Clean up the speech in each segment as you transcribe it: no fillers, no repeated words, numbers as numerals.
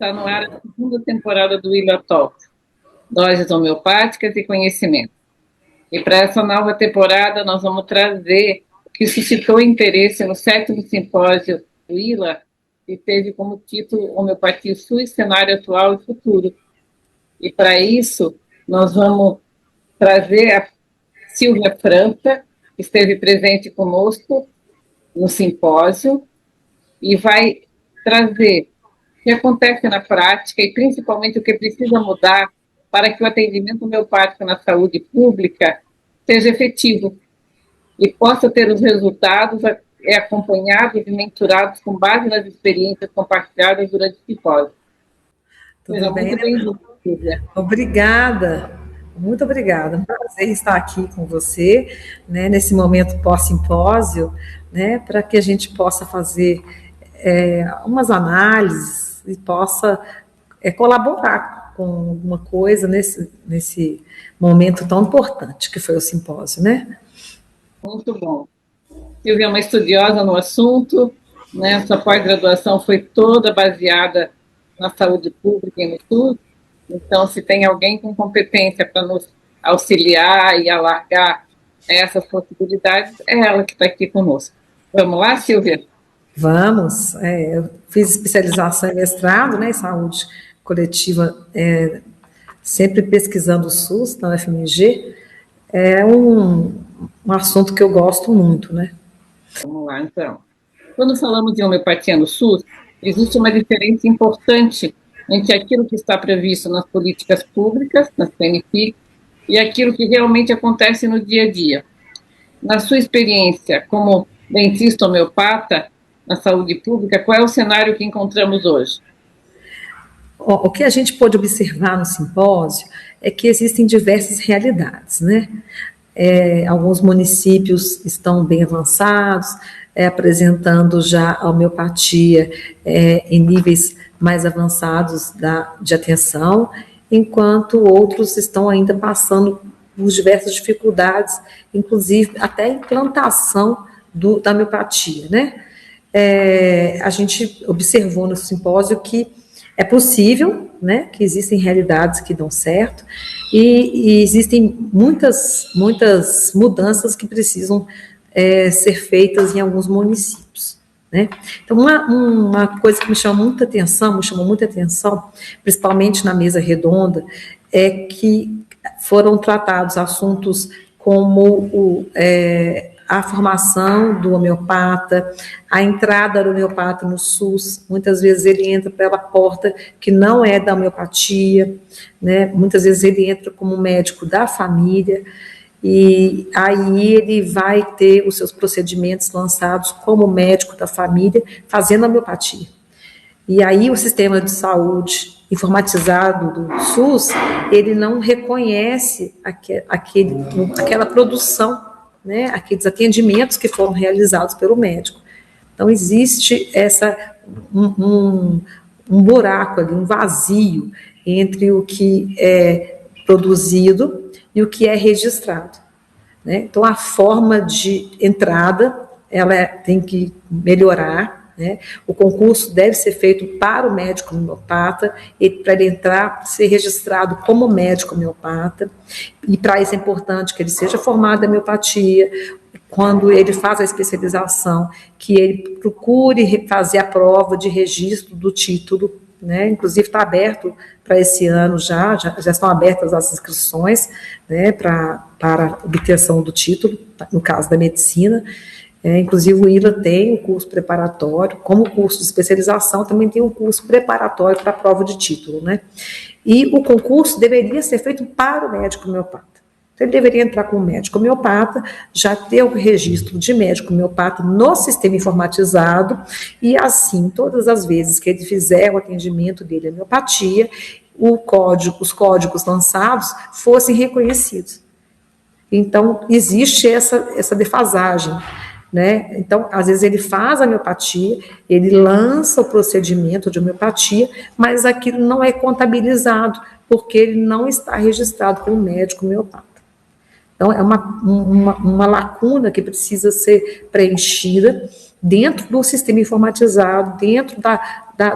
Está no ar a segunda temporada do Willa Talk, Doses Homeopáticas e Conhecimento. E para essa nova temporada nós vamos trazer o que suscitou interesse no 7º Simpósio Willa, que teve como título Homeopatia SUS, Cenário Atual e Futuro. E para isso nós vamos trazer a Silvia França, que esteve presente conosco no simpósio, e vai trazer o que acontece na prática e principalmente o que precisa mudar para que o atendimento homeopático na saúde pública seja efetivo e possa ter os resultados acompanhados e mensurados com base nas experiências compartilhadas durante o simpósio. Tudo bem, né? Obrigada, muito obrigada. É um prazer estar aqui com você, né, nesse momento pós-simpósio, né, para que a gente possa fazer umas análises e possa colaborar com alguma coisa nesse momento tão importante que foi o simpósio, né? Muito bom. Silvia é uma estudiosa no assunto, né? Sua pós-graduação foi toda baseada na saúde pública e no SUS, então se tem alguém com competência para nos auxiliar e alargar essas possibilidades, é ela que está aqui conosco. Vamos lá, Silvia? Vamos. Eu fiz especialização em mestrado, né, em saúde coletiva, sempre pesquisando o SUS na UFMG. É um assunto que eu gosto muito, né? Vamos lá, então. Quando falamos de homeopatia no SUS, existe uma diferença importante entre aquilo que está previsto nas políticas públicas, nas PNP, e aquilo que realmente acontece no dia a dia. Na sua experiência como dentista homeopata na saúde pública, qual é o cenário que encontramos hoje? O que a gente pôde observar no simpósio é que existem diversas realidades, né? Alguns municípios estão bem avançados, apresentando já a homeopatia em níveis mais avançados de atenção, enquanto outros estão ainda passando por diversas dificuldades, inclusive até a implantação da homeopatia, né? A gente observou no simpósio que é possível, né, que existem realidades que dão certo e existem muitas mudanças que precisam ser feitas em alguns municípios, né? Então, uma coisa que me chamou muita atenção, principalmente na mesa redonda, é que foram tratados assuntos como a formação do homeopata, a entrada do homeopata no SUS. Muitas vezes ele entra pela porta que não é da homeopatia, né? Muitas vezes ele entra como médico da família, e aí ele vai ter os seus procedimentos lançados como médico da família, fazendo homeopatia. E aí o sistema de saúde informatizado do SUS, ele não reconhece aquela produção, né, aqueles atendimentos que foram realizados pelo médico. Então, existe um buraco ali, um vazio entre o que é produzido e o que é registrado, né? Então, a forma de entrada, ela tem que melhorar, né? O concurso deve ser feito para o médico homeopata, para ele entrar, ser registrado como médico homeopata, e para isso é importante que ele seja formado em homeopatia. Quando ele faz a especialização, que ele procure fazer a prova de registro do título, né? Inclusive está aberto para esse ano já estão abertas as inscrições, né, para obtenção do título, no caso da medicina. Inclusive o ILA tem um curso preparatório, como curso de especialização, também tem um curso preparatório para a prova de título, né? E o concurso deveria ser feito para o médico homeopata. Então, ele deveria entrar como médico homeopata, já ter o registro de médico homeopata no sistema informatizado, e assim, todas as vezes que ele fizer o atendimento dele à homeopatia, os códigos lançados fossem reconhecidos. Então, existe essa defasagem, né? Então, às vezes ele faz a homeopatia, ele lança o procedimento de homeopatia, mas aquilo não é contabilizado, porque ele não está registrado como médico homeopata. Então, é uma lacuna que precisa ser preenchida dentro do sistema informatizado, dentro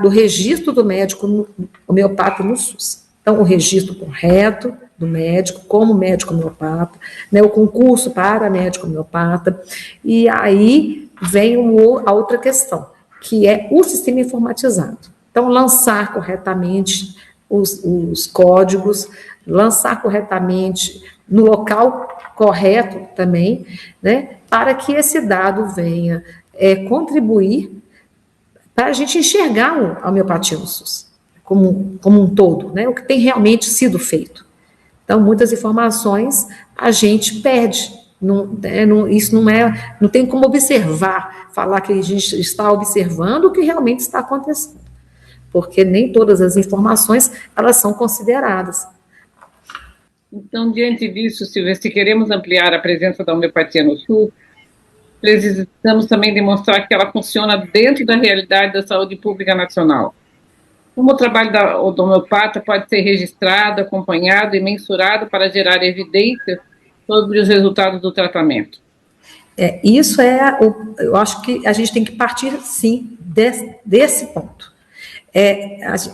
do registro do médico homeopata no SUS. Então, o registro correto do médico, como médico homeopata, né, o concurso para médico homeopata, e aí vem a outra questão, que é o sistema informatizado. Então, lançar corretamente os códigos, lançar corretamente no local correto também, né, para que esse dado venha contribuir para a gente enxergar a homeopatia no SUS, como um todo, né, o que tem realmente sido feito. Então, muitas informações a gente perde, isso não tem como observar, falar que a gente está observando o que realmente está acontecendo, porque nem todas as informações, elas são consideradas. Então, diante disso, Silvia, se queremos ampliar a presença da homeopatia no SUS, precisamos também demonstrar que ela funciona dentro da realidade da saúde pública nacional. Como o trabalho do homeopata pode ser registrado, acompanhado e mensurado para gerar evidência sobre os resultados do tratamento? Eu acho que a gente tem que partir, sim, desse ponto.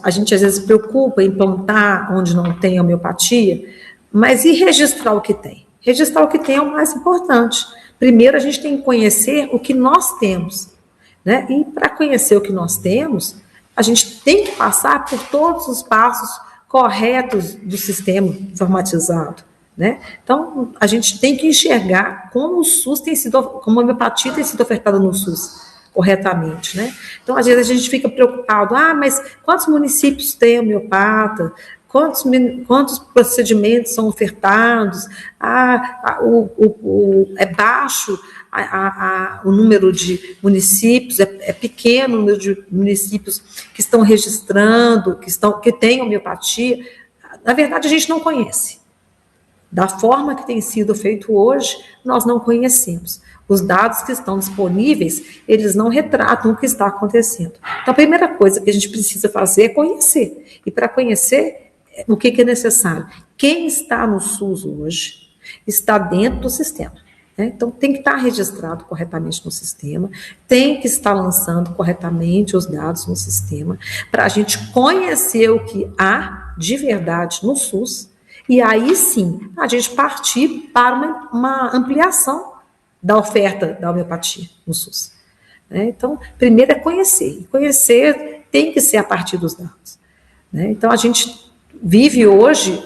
A gente, às vezes, se preocupa em plantar onde não tem homeopatia, mas e registrar o que tem? Registrar o que tem é o mais importante. Primeiro, a gente tem que conhecer o que nós temos, né? E para conhecer o que nós temos, a gente tem que passar por todos os passos corretos do sistema informatizado, né? Então, a gente tem que enxergar como o SUS como a homeopatia tem sido ofertada no SUS corretamente, né? Então, às vezes a gente fica preocupado, mas quantos municípios tem homeopata? Quantos procedimentos são ofertados? É baixo o número de municípios, é pequeno o número de municípios que estão registrando, que têm homeopatia. Na verdade, a gente não conhece. Da forma que tem sido feito hoje, nós não conhecemos. Os dados que estão disponíveis, eles não retratam o que está acontecendo. Então, a primeira coisa que a gente precisa fazer é conhecer. E para conhecer, o que é necessário? Quem está no SUS hoje está dentro do sistema. Né? Então, tem que estar registrado corretamente no sistema, tem que estar lançando corretamente os dados no sistema, para a gente conhecer o que há de verdade no SUS, e aí sim, a gente partir para uma ampliação da oferta da homeopatia no SUS. Né? Então, primeiro é conhecer, e conhecer tem que ser a partir dos dados. Né? Então, a gente vive hoje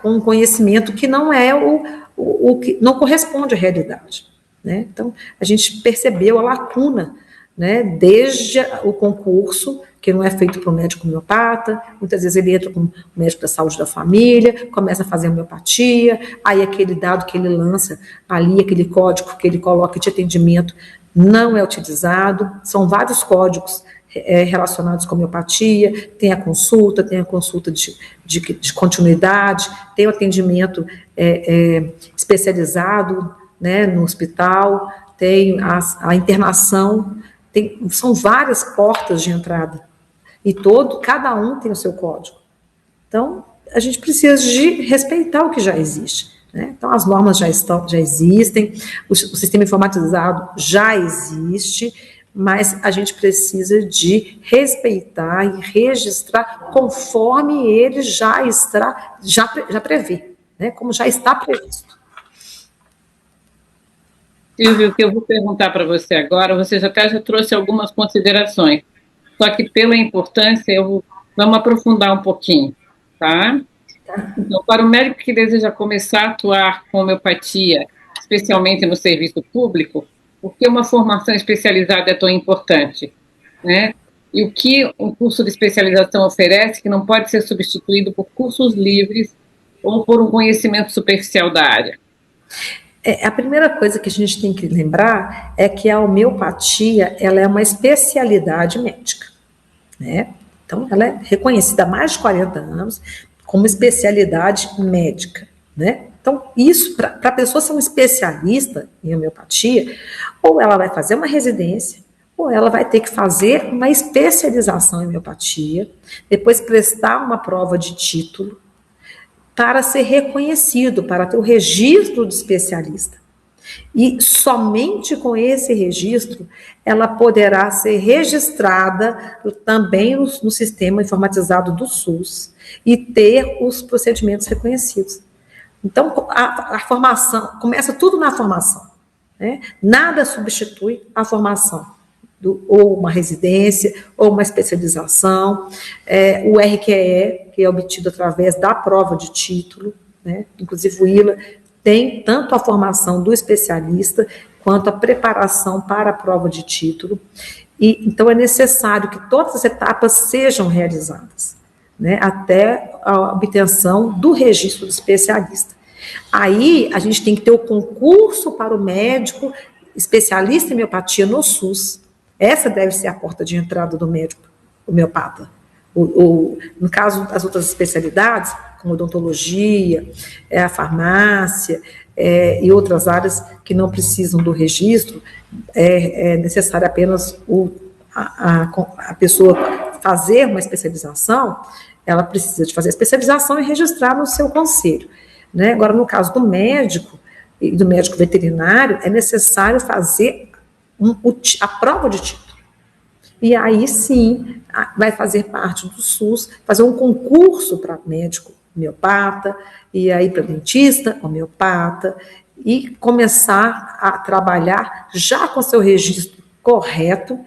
com um conhecimento que não é o que não corresponde à realidade. Né? Então, a gente percebeu a lacuna, né, desde o concurso, que não é feito para o médico homeopata, muitas vezes ele entra como médico da saúde da família, começa a fazer homeopatia, aí aquele dado que ele lança ali, aquele código que ele coloca de atendimento, não é utilizado, são vários códigos relacionados com homeopatia, tem a consulta de continuidade, tem o atendimento especializado, né, no hospital, tem a internação, são várias portas de entrada, e cada um tem o seu código. Então, a gente precisa de respeitar o que já existe. Né? Então, as normas já existem, o sistema informatizado já existe, mas a gente precisa de respeitar e registrar conforme ele já prevê, né? Como já está previsto. Silvia, o que eu vou perguntar para você agora, você já trouxe algumas considerações, só que pela importância, vamos aprofundar um pouquinho, tá? Então, para o médico que deseja começar a atuar com homeopatia, especialmente no serviço público, por que uma formação especializada é tão importante? Né? E o que um curso de especialização oferece que não pode ser substituído por cursos livres ou por um conhecimento superficial da área? A primeira coisa que a gente tem que lembrar é que a homeopatia, ela é uma especialidade médica, né? Então, ela é reconhecida há mais de 40 anos como especialidade médica, né? Então, isso, para a pessoa ser um especialista em homeopatia, ou ela vai fazer uma residência, ou ela vai ter que fazer uma especialização em homeopatia, depois prestar uma prova de título, para ser reconhecido, para ter o registro de especialista. E somente com esse registro, ela poderá ser registrada também no sistema informatizado do SUS e ter os procedimentos reconhecidos. Então, a formação, começa tudo na formação, né? Nada substitui a formação, ou uma residência, ou uma especialização, o RQE, que é obtido através da prova de título, né? Inclusive o ILA tem tanto a formação do especialista, quanto a preparação para a prova de título, e então é necessário que todas as etapas sejam realizadas, né? Até a obtenção do registro do especialista. Aí, a gente tem que ter o concurso para o médico especialista em homeopatia no SUS. Essa deve ser a porta de entrada do médico homeopata. No caso das outras especialidades, como odontologia, a farmácia e outras áreas que não precisam do registro, é necessário apenas a pessoa fazer uma especialização, ela precisa de fazer a especialização e registrar no seu conselho. Né? Agora, no caso do médico e do médico veterinário, é necessário fazer a prova de título. E aí, sim, vai fazer parte do SUS, fazer um concurso para médico homeopata, e aí para dentista homeopata, e começar a trabalhar já com seu registro correto,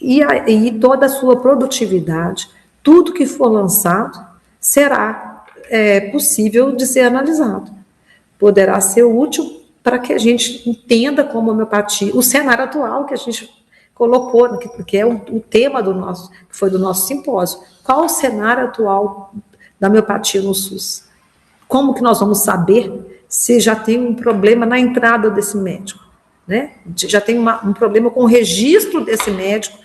e aí toda a sua produtividade, tudo que for lançado, será possível de ser analisado. Poderá ser útil para que a gente entenda como a homeopatia, o cenário atual que a gente colocou, que é o tema que foi do nosso simpósio. Qual o cenário atual da homeopatia no SUS? Como que nós vamos saber se já tem um problema na entrada desse médico, né? Já tem um problema com o registro desse médico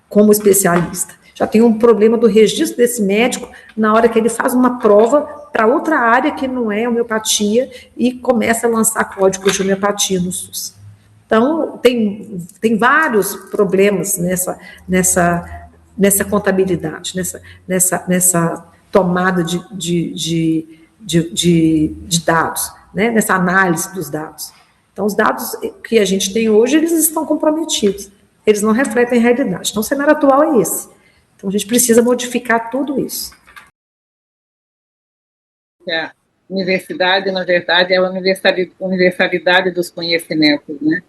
como especialista. Já tem um problema do registro desse médico na hora que ele faz uma prova para outra área que não é homeopatia e começa a lançar códigos de homeopatia no SUS. Então, tem vários problemas nessa contabilidade, nessa tomada de dados, né? Nessa análise dos dados. Então, os dados que a gente tem hoje, eles estão comprometidos, eles não refletem a realidade. Então, o cenário atual é esse. Então, a gente precisa modificar tudo isso. A universidade, na verdade, é a universalidade dos conhecimentos, né?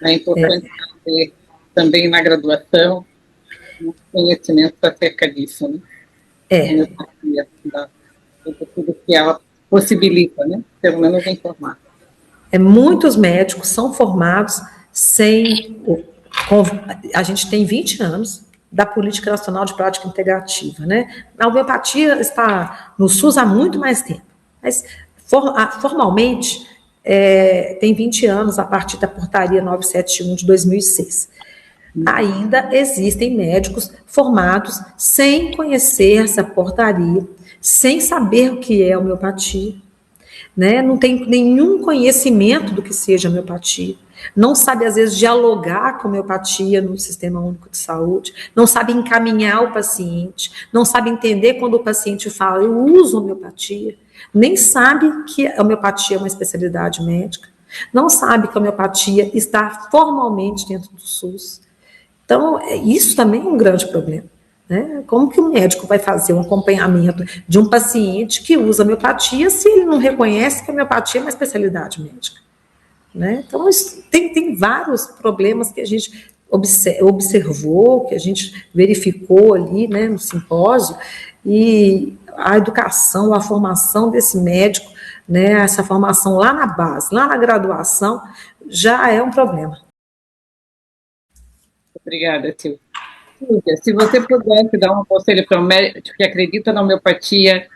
É importante ter também na graduação conhecimento acerca disso, né? Tudo que ela possibilita, né? Pelo menos informar. Muitos médicos são formados a gente tem 20 anos da Política Nacional de Prática Integrativa, né? A homeopatia está no SUS há muito mais tempo, mas formalmente tem 20 anos a partir da portaria 971 de 2006. Ainda existem médicos formados sem conhecer essa portaria, sem saber o que é homeopatia, né? Não tem nenhum conhecimento do que seja homeopatia, não sabe, às vezes, dialogar com a homeopatia no Sistema Único de Saúde, não sabe encaminhar o paciente, não sabe entender quando o paciente fala, eu uso homeopatia, nem sabe que a homeopatia é uma especialidade médica, não sabe que a homeopatia está formalmente dentro do SUS. Então, isso também é um grande problema, né? Como que o médico vai fazer um acompanhamento de um paciente que usa homeopatia se ele não reconhece que a homeopatia é uma especialidade médica? Né? Então, tem vários problemas que a gente observou, que a gente verificou ali, né, no simpósio, e a educação, a formação desse médico, né, essa formação lá na base, lá na graduação, já é um problema. Obrigada, Silvia. Se você pudesse dar um conselho para um médico que acredita na homeopatia,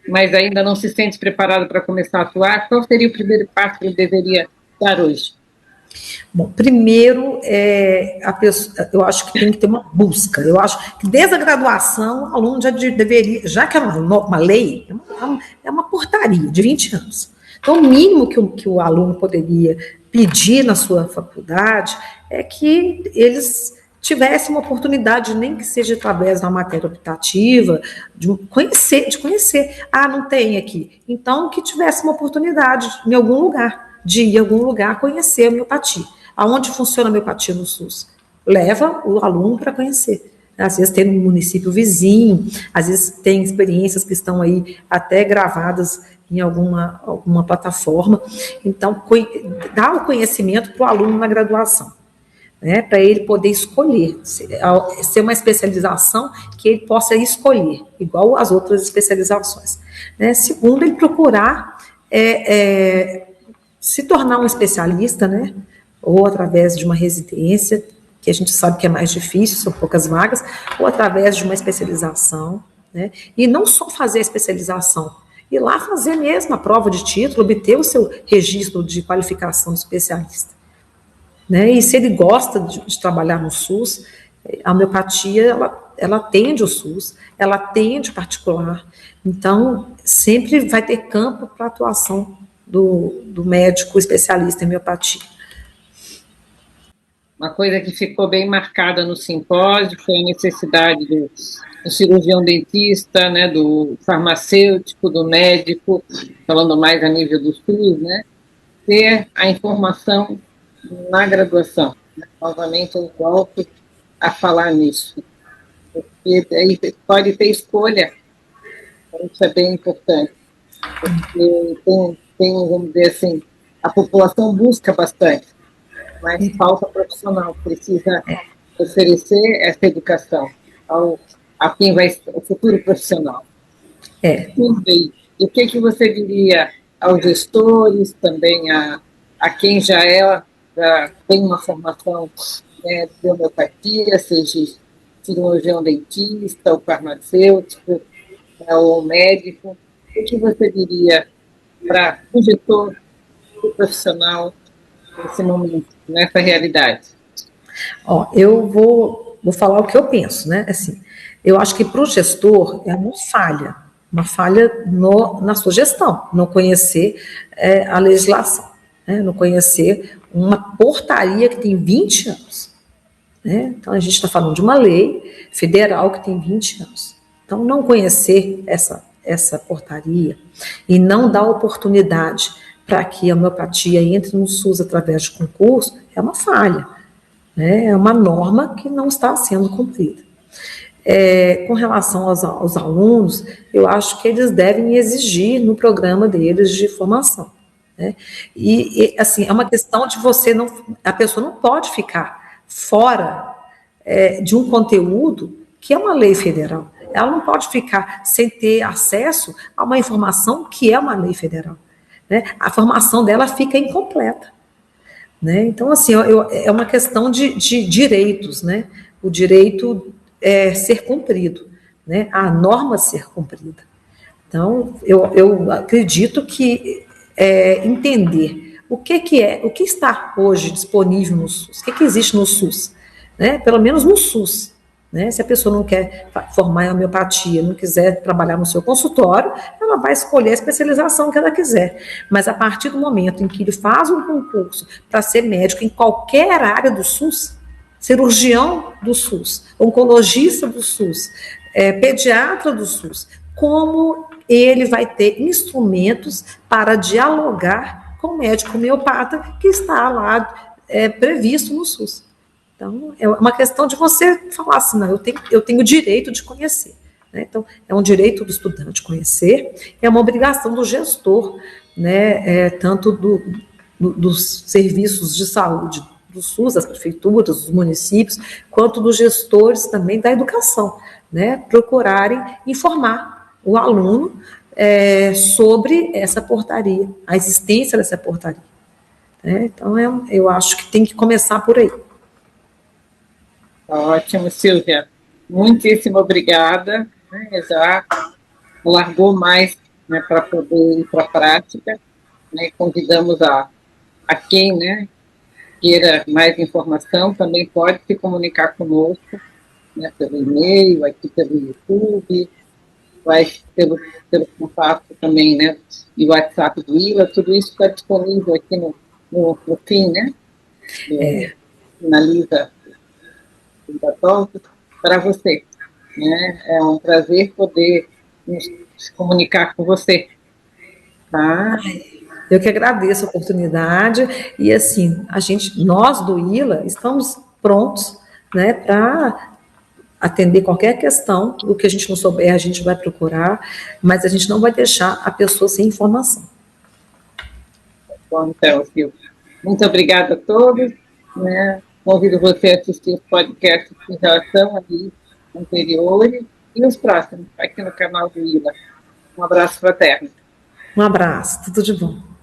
mas ainda não se sente preparado para começar a atuar, qual seria o primeiro passo que ele deveria dar hoje? Bom, primeiro, eu acho que tem que ter uma busca. Eu acho que desde a graduação, o aluno já deveria, já que é uma lei, é uma portaria de 20 anos. Então, o mínimo que o aluno poderia pedir na sua faculdade é que eles tivessem uma oportunidade, nem que seja através da matéria optativa, de conhecer. Ah, não tem aqui. Então, que tivesse uma oportunidade em algum lugar. de ir a algum lugar conhecer a homeopatia. Aonde funciona a homeopatia no SUS? Leva o aluno para conhecer. Às vezes tem no município vizinho, às vezes tem experiências que estão aí até gravadas em alguma plataforma. Então, dá o conhecimento para o aluno na graduação, né, para ele poder escolher, ser uma especialização que ele possa escolher, igual as outras especializações. Né? Segundo, ele procurar se tornar um especialista, né, ou através de uma residência, que a gente sabe que é mais difícil, são poucas vagas, ou através de uma especialização, né, e não só fazer a especialização, ir lá fazer mesmo a prova de título, obter o seu registro de qualificação de especialista. Né? E se ele gosta de trabalhar no SUS, a homeopatia, ela atende o SUS, ela atende o particular, então sempre vai ter campo para a atuação do médico especialista em homeopatia. Uma coisa que ficou bem marcada no simpósio foi a necessidade do cirurgião dentista, né, do farmacêutico, do médico, falando mais a nível do SUS, né, ter a informação na graduação. Né? Novamente, eu volto a falar nisso. Porque aí pode ter escolha, isso é bem importante. Porque vamos dizer assim, a população busca bastante, mas falta profissional, precisa oferecer essa educação a quem vai ser o futuro profissional. E o que você diria aos gestores, também a quem já tem uma formação, né, de homeopatia, seja cirurgião dentista, ou farmacêutico, ou médico, o que você diria para o gestor, o profissional, nesse momento, nessa realidade? Eu vou falar o que eu penso, né? Assim, eu acho que para o gestor é uma falha na sua gestão, não conhecer a legislação, né? Não conhecer uma portaria que tem 20 anos. Né? Então, a gente está falando de uma lei federal que tem 20 anos. Então, não conhecer essa portaria e não dar oportunidade para que a homeopatia entre no SUS através de concurso é uma falha, né? É uma norma que não está sendo cumprida. Com relação aos alunos, eu acho que eles devem exigir no programa deles de formação. Né? Assim, é uma questão de a pessoa não pode ficar fora de um conteúdo que é uma lei federal. Ela não pode ficar sem ter acesso a uma informação que é uma lei federal. Né? A formação dela fica incompleta. Né? Então, assim, é uma questão de direitos, né? O direito ser cumprido, né? A norma ser cumprida. Então, eu acredito que entender o que está hoje disponível no SUS, o que existe no SUS, né? Pelo menos no SUS. Né? Se a pessoa não quer formar em homeopatia, não quiser trabalhar no seu consultório, ela vai escolher a especialização que ela quiser. Mas a partir do momento em que ele faz um concurso para ser médico em qualquer área do SUS, cirurgião do SUS, oncologista do SUS, pediatra do SUS, como ele vai ter instrumentos para dialogar com o médico homeopata que está lá previsto no SUS. Então, é uma questão de você falar assim, não, eu tenho o direito de conhecer. Né? Então, é um direito do estudante conhecer, é uma obrigação do gestor, né? Tanto dos serviços de saúde do SUS, das prefeituras, dos municípios, quanto dos gestores também da educação, né? Procurarem informar o aluno sobre essa portaria, a existência dessa portaria. Né? Então, eu acho que tem que começar por aí. Ótimo, Silvia. Muitíssimo obrigada. Né? Já largou mais, né, para poder ir para a prática. Né? Convidamos a quem, né, queira mais informação, também pode se comunicar conosco, né, pelo e-mail, aqui pelo YouTube, vai pelo contato também, né, e o WhatsApp do ILA, tudo isso está disponível aqui no fim, né? Finaliza para você. Né? É um prazer poder nos comunicar com você. Tá? Eu que agradeço a oportunidade e assim, nós do ILA estamos prontos, né, para atender qualquer questão. O que a gente não souber, a gente vai procurar, mas a gente não vai deixar a pessoa sem informação. Bom, então, Silvia, muito obrigada a todos, né? Convido você a assistir os podcasts que já estão ali anteriores e os próximos, aqui no canal do ILA. Um abraço fraterno. Um abraço, tudo de bom.